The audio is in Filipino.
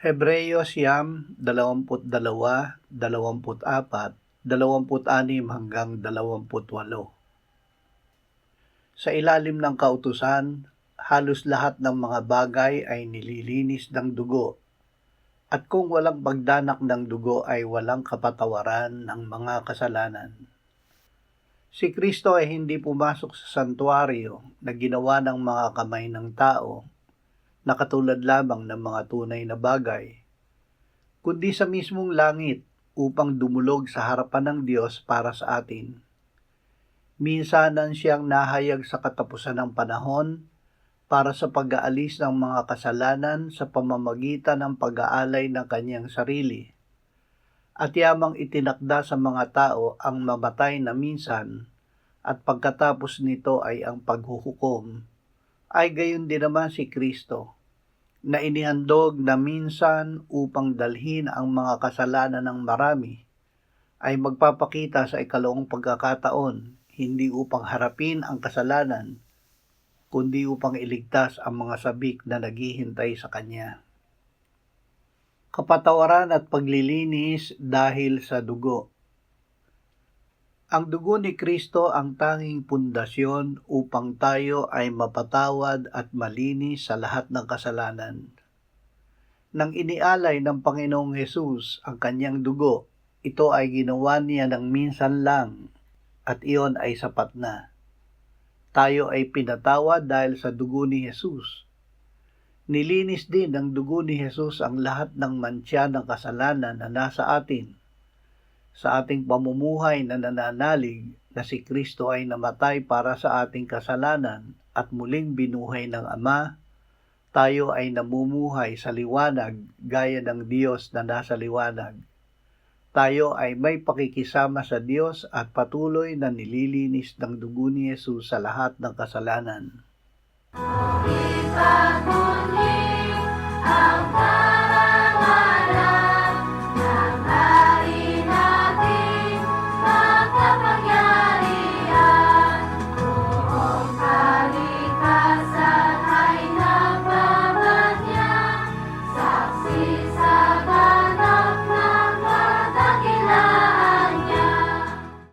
Hebreyo 22, 24, 26 hanggang 28. Sa ilalim ng kautusan, halos lahat ng mga bagay ay nililinis ng dugo, at kung walang pagdanak ng dugo ay walang kapatawaran ng mga kasalanan. Si Kristo ay hindi pumasok sa santuario na ginawa ng mga kamay ng tao, na katulad lamang ng mga tunay na bagay, kundi sa mismong langit upang dumulog sa harapan ng Diyos para sa atin. Minsanan siyang nahayag sa katapusan ng panahon para sa pag-aalis ng mga kasalanan sa pamamagitan ng pag-aalay ng kanyang sarili, at yamang itinakda sa mga tao ang mamatay na minsan, at pagkatapos nito ay ang paghuhukom, ay gayon din naman si Kristo, na inihandog na minsan upang dalhin ang mga kasalanan ng marami, ay magpapakita sa ikalawang pagkakataon, hindi upang harapin ang kasalanan, kundi upang iligtas ang mga sabik na naghihintay sa Kanya. Kapatawaran at paglilinis dahil sa dugo. Ang dugo ni Kristo ang tanging pundasyon upang tayo ay mapatawad at malinis sa lahat ng kasalanan. Nang inialay ng Panginoong Hesus ang kanyang dugo, ito ay ginawa niya ng minsan lang, at iyon ay sapat na. Tayo ay pinatawad dahil sa dugo ni Hesus. Nilinis din ng dugo ni Hesus ang lahat ng mantsa ng kasalanan na nasa atin. Sa ating pamumuhay na nananalig na si Kristo ay namatay para sa ating kasalanan at muling binuhay ng Ama, tayo ay namumuhay sa liwanag gaya ng Diyos na nasa liwanag. Tayo ay may pakikisama sa Diyos at patuloy na nililinis ng dugo ni Jesus sa lahat ng kasalanan. Ipagmuli ang